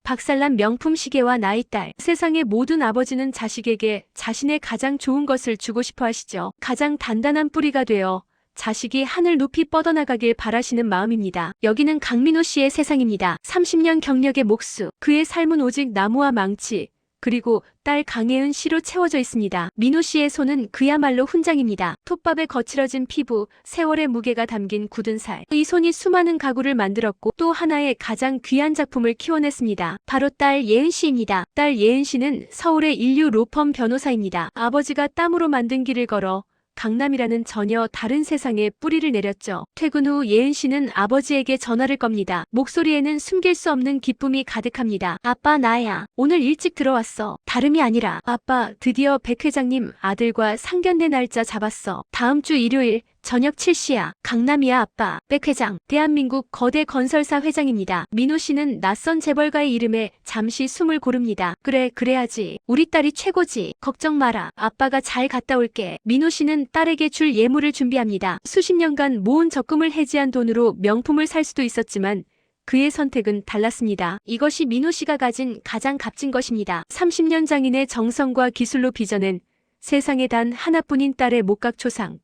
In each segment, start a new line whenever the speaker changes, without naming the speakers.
박살난 명품 시계와 나이 딸. 세상의 모든 아버지는 자식에게 자신의 가장 좋은 것을 주고 싶어 하시죠. 가장 단단한 뿌리가 되어 자식이 하늘 높이 뻗어나가길 바라시는 마음입니다. 여기는 강민호 씨의 세상입니다. 30년 경력의 목수. 그의 삶은 오직 나무와 망치, 그리고 딸 강혜은 씨로 채워져 있습니다. 민호 씨의 손은 그야말로 훈장입니다. 톱밥에 거칠어진 피부, 세월의 무게가 담긴 굳은 살. 이 손이 수많은 가구를 만들었고 또 하나의 가장 귀한 작품을 키워냈습니다. 바로 딸 예은 씨입니다. 딸 예은 씨는 서울의 인류 로펌 변호사입니다. 아버지가 땀으로 만든 길을 걸어 강남이라는 전혀 다른 세상에 뿌리를 내렸죠. 퇴근 후 예은 씨는 아버지에게 전화를 겁니다. 목소리에는 숨길 수 없는 기쁨이 가득합니다. 아빠, 나야. 오늘 일찍 들어왔어. 다름이 아니라 아빠, 드디어 백 회장님 아들과 상견례 날짜 잡았어. 다음 주 일요일 저녁 7시야. 강남이야 아빠. 백 회장. 대한민국 거대 건설사 회장입니다. 민호 씨는 낯선 재벌가의 이름에 잠시 숨을 고릅니다. 그래, 그래야지. 우리 딸이 최고지. 걱정 마라. 아빠가 잘 갔다 올게. 민호 씨는 딸에게 줄 예물을 준비합니다. 수십 년간 모은 적금을 해지한 돈으로 명품을 살 수도 있었지만 그의 선택은 달랐습니다. 이것이 민호 씨가 가진 가장 값진 것입니다. 30년 장인의 정성과 기술로 빚어낸 세상에 단 하나뿐인 딸의 목각초상.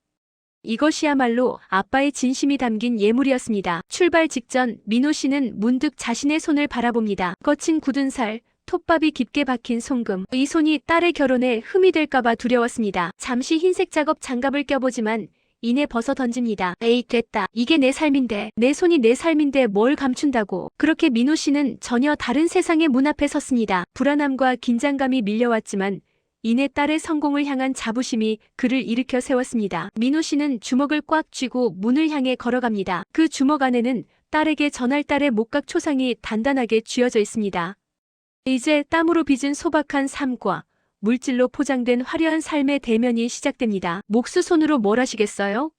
이것이야말로 아빠의 진심이 담긴 예물이었습니다. 출발 직전 민호 씨는 문득 자신의 손을 바라봅니다. 거친 굳은 살, 톱밥이 깊게 박힌 송금. 이 손이 딸의 결혼에 흠이 될까봐 두려웠습니다. 잠시 흰색 작업 장갑을 껴보지만 이내 벗어 던집니다. 에이, 됐다. 이게 내 삶인데. 내 손이 내 삶인데 뭘 감춘다고. 그렇게 민호 씨는 전혀 다른 세상의 문 앞에 섰습니다. 불안함과 긴장감이 밀려왔지만 이내 딸의 성공을 향한 자부심이 그를 일으켜 세웠습니다. 민호 씨는 주먹을 꽉 쥐고 문을 향해 걸어갑니다. 그 주먹 안에는 딸에게 전할 딸의 목각 초상이 단단하게 쥐어져 있습니다. 이제 땀으로 빚은 소박한 삶과 물질로 포장된 화려한 삶의 대면이 시작됩니다. 목수 손으로 뭘 하시겠어요?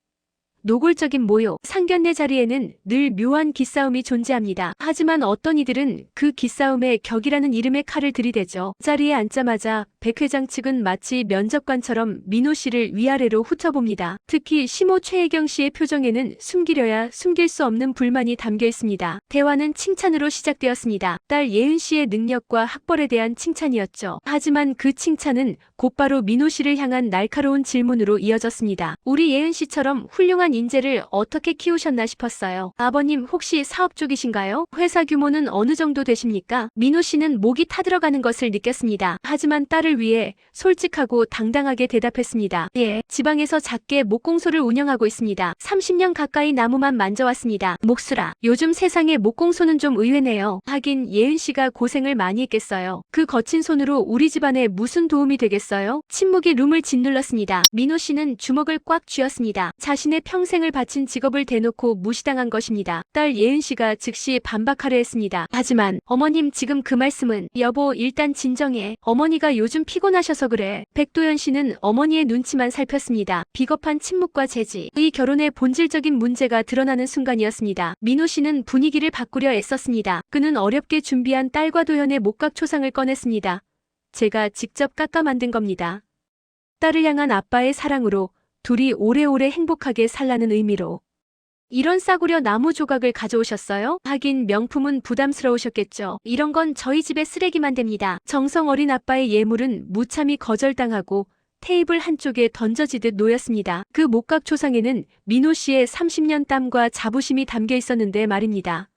노골적인 모욕, 상견례 자리에는 늘 묘한 기싸움이 존재합니다. 하지만 어떤 이들은 그 기싸움에 격이라는 이름의 칼을 들이대죠. 자리에 앉자마자 백 회장 측은 마치 면접관처럼 민호 씨를 위아래로 훑어봅니다. 특히 시모 최혜경 씨의 표정에는 숨기려야 숨길 수 없는 불만이 담겨 있습니다. 대화는 칭찬으로 시작되었습니다. 딸 예은 씨의 능력과 학벌에 대한 칭찬이었죠. 하지만 그 칭찬은 곧바로 민호 씨를 향한 날카로운 질문으로 이어졌습니다. 우리 예은 씨처럼 훌륭한 인재를 어떻게 키우셨나 싶었어요. 아버님 혹시 사업 쪽이신가요? 회사 규모는 어느 정도 되십니까? 민호 씨는 목이 타들어가는 것을 느꼈습니다. 하지만 딸을 위해 솔직하고 당당하게 대답했습니다. 예, 지방에서 작게 목공소를 운영하고 있습니다. 30년 가까이 나무만 만져왔습니다. 목수라. 요즘 세상에 목공소는 좀 의외네요. 하긴 예은 씨가 고생을 많이 했겠어요. 그 거친 손으로 우리 집안에 무슨 도움이 되겠어요? 침묵이 룸을 짓눌렀습니다. 민호 씨는 주먹을 꽉 쥐었습니다. 자신의 평생을 바친 직업을 대놓고 무시당한 것입니다. 딸 예은 씨가 즉시 반박하려 했습니다. 하지만 어머님 지금 그 말씀은. 여보, 일단 진정해. 어머니가 요즘 피곤하셔서 그래. 백도연 씨는 어머니의 눈치만 살폈습니다. 비겁한 침묵과 제지. 이 결혼의 본질적인 문제가 드러나는 순간이었습니다. 민호 씨는 분위기를 바꾸려 애썼습니다. 그는 어렵게 준비한 딸과 도연의 목각 초상을 꺼냈습니다. 제가 직접 깎아 만든 겁니다. 딸을 향한 아빠의 사랑으로 둘이 오래오래 행복하게 살라는 의미로. 이런 싸구려 나무 조각을 가져오셨어요? 하긴 명품은 부담스러우셨겠죠. 이런 건 저희 집에 쓰레기만 됩니다. 정성 어린 아빠의 예물은 무참히 거절당하고 테이블 한쪽에 던져지듯 놓였습니다. 그 목각 초상에는 민호 씨의 30년 땀과 자부심이 담겨 있었는데 말입니다.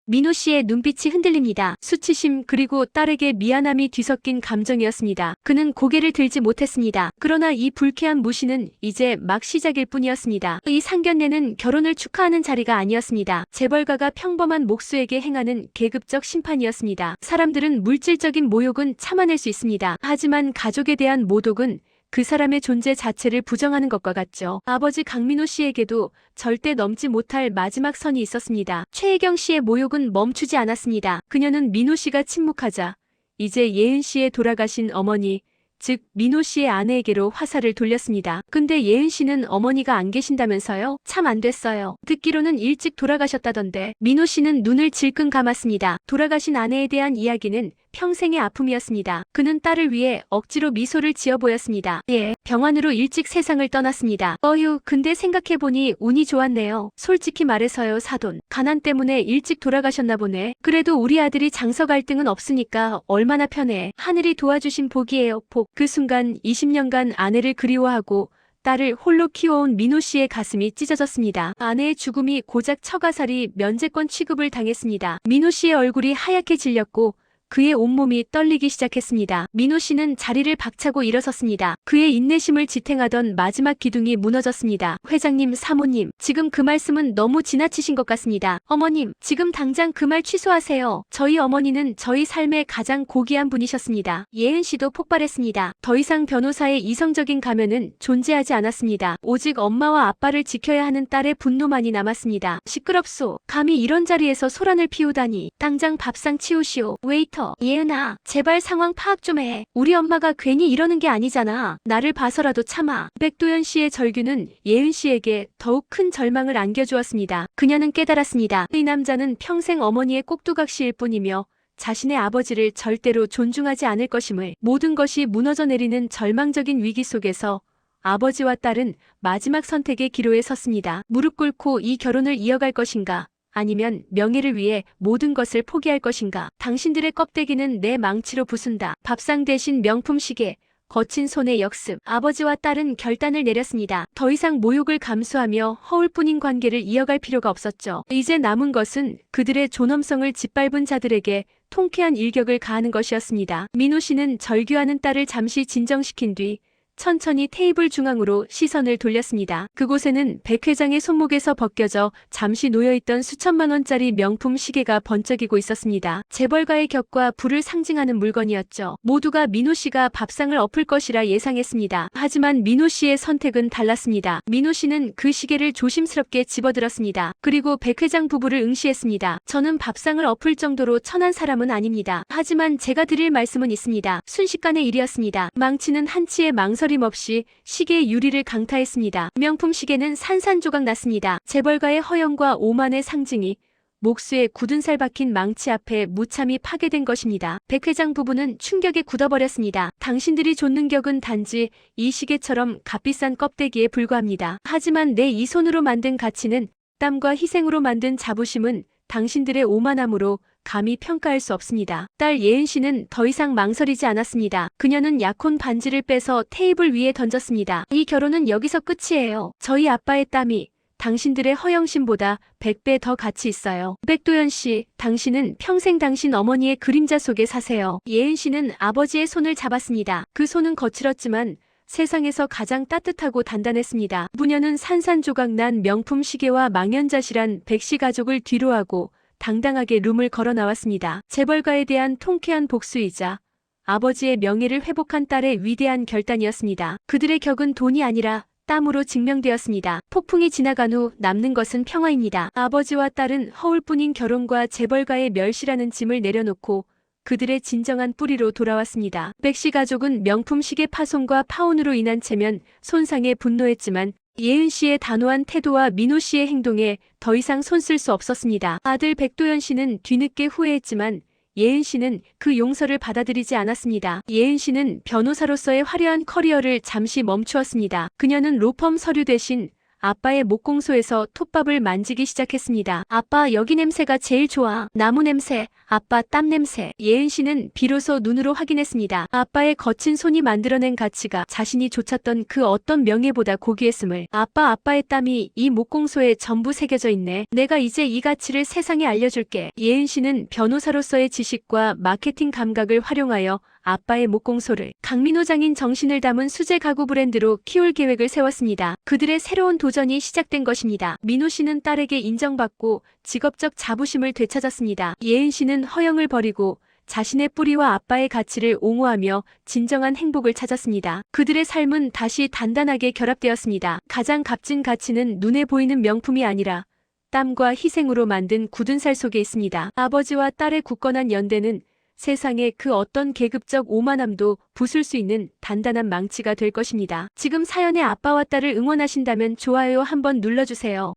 민호 씨의 눈빛이 흔들립니다. 수치심 그리고 딸에게 미안함이 뒤섞인 감정이었습니다. 그는 고개를 들지 못했습니다. 그러나 이 불쾌한 무시는 이제 막 시작일 뿐이었습니다. 이 상견례는 결혼을 축하하는 자리가 아니었습니다. 재벌가가 평범한 목수에게 행하는 계급적 심판이었습니다. 사람들은 물질적인 모욕은 참아낼 수 있습니다. 하지만 가족에 대한 모독은 그 사람의 존재 자체를 부정하는 것과 같죠. 아버지 강민호 씨에게도 절대 넘지 못할 마지막 선이 있었습니다. 최혜경 씨의 모욕은 멈추지 않았습니다. 그녀는 민호 씨가 침묵하자 이제 예은 씨의 돌아가신 어머니, 즉 민호 씨의 아내에게로 화살을 돌렸습니다. 근데 예은 씨는 어머니가 안 계신다면서요? 참 안 됐어요. 듣기로는 일찍 돌아가셨다던데. 민호 씨는 눈을 질끈 감았습니다. 돌아가신 아내에 대한 이야기는 평생의 아픔이었습니다. 그는 딸을 위해 억지로 미소를 지어 보였습니다. 예, 병환으로 일찍 세상을 떠났습니다. 어휴, 근데 생각해보니 운이 좋았네요. 솔직히 말해서요, 사돈. 가난 때문에 일찍 돌아가셨나 보네. 그래도 우리 아들이 장서 갈등은 없으니까 얼마나 편해. 하늘이 도와주신 복이에요, 복. 그 순간 20년간 아내를 그리워하고 딸을 홀로 키워온 민호 씨의 가슴이 찢어졌습니다. 아내의 죽음이 고작 처가살이 면제권 취급을 당했습니다. 민호 씨의 얼굴이 하얗게 질렸고 그의 온몸이 떨리기 시작했습니다. 민호 씨는 자리를 박차고 일어섰습니다. 그의 인내심을 지탱하던 마지막 기둥이 무너졌습니다. 회장님, 사모님, 지금 그 말씀은 너무 지나치신 것 같습니다. 어머님, 지금 당장 그 말 취소하세요. 저희 어머니는 저희 삶의 가장 고귀한 분이셨습니다. 예은 씨도 폭발했습니다. 더 이상 변호사의 이성적인 가면은 존재하지 않았습니다. 오직 엄마와 아빠를 지켜야 하는 딸의 분노만이 남았습니다. 시끄럽소. 감히 이런 자리에서 소란을 피우다니. 당장 밥상 치우시오. 웨이터. 예은아, 제발 상황 파악 좀 해. 우리 엄마가 괜히 이러는 게 아니잖아. 나를 봐서라도 참아. 백도연 씨의 절규는 예은 씨에게 더욱 큰 절망을 안겨주었습니다. 그녀는 깨달았습니다. 이 남자는 평생 어머니의 꼭두각시일 뿐이며 자신의 아버지를 절대로 존중하지 않을 것임을. 모든 것이 무너져 내리는 절망적인 위기 속에서 아버지와 딸은 마지막 선택의 기로에 섰습니다. 무릎 꿇고 이 결혼을 이어갈 것인가? 아니면 명예를 위해 모든 것을 포기할 것인가? 당신들의 껍데기는 내 망치로 부순다. 밥상 대신 명품 시계, 거친 손의 역습. 아버지와 딸은 결단을 내렸습니다. 더 이상 모욕을 감수하며 허울뿐인 관계를 이어갈 필요가 없었죠. 이제 남은 것은 그들의 존엄성을 짓밟은 자들에게 통쾌한 일격을 가하는 것이었습니다. 민호 씨는 절규하는 딸을 잠시 진정시킨 뒤 천천히 테이블 중앙으로 시선을 돌렸습니다. 그곳에는 백 회장의 손목에서 벗겨져 잠시 놓여있던 수천만 원짜리 명품 시계가 번쩍이고 있었습니다. 재벌가의 격과 부를 상징하는 물건이었죠. 모두가 민호 씨가 밥상을 엎을 것이라 예상했습니다. 하지만 민호 씨의 선택은 달랐습니다. 민호 씨는 그 시계를 조심스럽게 집어들었습니다. 그리고 백 회장 부부를 응시했습니다. 저는 밥상을 엎을 정도로 천한 사람은 아닙니다. 하지만 제가 드릴 말씀은 있습니다. 순식간의 일이었습니다. 망치는 한치의 망설임 없이 시계의 유리를 강타했습니다. 명품 시계는 산산조각 났습니다. 재벌가의 허영과 오만의 상징이 목수의 굳은 살 박힌 망치 앞에 무참히 파괴된 것입니다. 백 회장 부부는 충격에 굳어버렸습니다. 당신들이 좇는 격은 단지 이 시계처럼 값비싼 껍데기에 불과합니다. 하지만 내 이 손으로 만든 가치는, 땀과 희생으로 만든 자부심은 당신들의 오만함으로 감히 평가할 수 없습니다. 딸 예은 씨는 더 이상 망설이지 않았습니다. 그녀는 약혼 반지를 빼서 테이블 위에 던졌습니다. 이 결혼은 여기서 끝이에요. 저희 아빠의 땀이 당신들의 허영심보다 100배 더 가치 있어요. 백도연 씨, 당신은 평생 당신 어머니의 그림자 속에 사세요. 예은 씨는 아버지의 손을 잡았습니다. 그 손은 거칠었지만 세상에서 가장 따뜻하고 단단했습니다. 부녀는 산산조각 난 명품 시계와 망연자실한 백씨 가족을 뒤로하고 당당하게 룸을 걸어 나왔습니다. 재벌가에 대한 통쾌한 복수이자 아버지의 명예를 회복한 딸의 위대한 결단이었습니다. 그들의 격은 돈이 아니라 땀으로 증명되었습니다. 폭풍이 지나간 후 남는 것은 평화입니다. 아버지와 딸은 허울뿐인 결혼과 재벌가의 멸시라는 짐을 내려놓고 그들의 진정한 뿌리로 돌아왔습니다. 백씨 가족은 명품 시계 파손과 파혼으로 인한 체면 손상에 분노했지만 예은 씨의 단호한 태도와 민호 씨의 행동에 더 이상 손쓸 수 없었습니다. 아들 백도연 씨는 뒤늦게 후회했지만 예은 씨는 그 용서를 받아들이지 않았습니다. 예은 씨는 변호사로서의 화려한 커리어를 잠시 멈추었습니다. 그녀는 로펌 서류 대신 아빠의 목공소에서 톱밥을 만지기 시작했습니다. 아빠, 여기 냄새가 제일 좋아. 나무 냄새, 아빠 땀 냄새. 예은 씨는 비로소 눈으로 확인했습니다. 아빠의 거친 손이 만들어낸 가치가 자신이 좇았던 그 어떤 명예보다 고귀했음을. 아빠의 땀이 이 목공소에 전부 새겨져 있네. 내가 이제 이 가치를 세상에 알려줄게. 예은 씨는 변호사로서의 지식과 마케팅 감각을 활용하여 아빠의 목공소를 강민호 장인 정신을 담은 수제 가구 브랜드로 키울 계획을 세웠습니다. 그들의 새로운 도전이 시작된 것입니다. 민호 씨는 딸에게 인정받고 직업적 자부심을 되찾았습니다. 예은 씨는 허영을 버리고 자신의 뿌리와 아빠의 가치를 옹호하며 진정한 행복을 찾았습니다. 그들의 삶은 다시 단단하게 결합되었습니다. 가장 값진 가치는 눈에 보이는 명품이 아니라 땀과 희생으로 만든 굳은 살 속에 있습니다. 아버지와 딸의 굳건한 연대는 세상의 그 어떤 계급적 오만함도 부술 수 있는 단단한 망치가 될 것입니다. 지금 사연의 아빠와 딸을 응원하신다면 좋아요 한번 눌러주세요.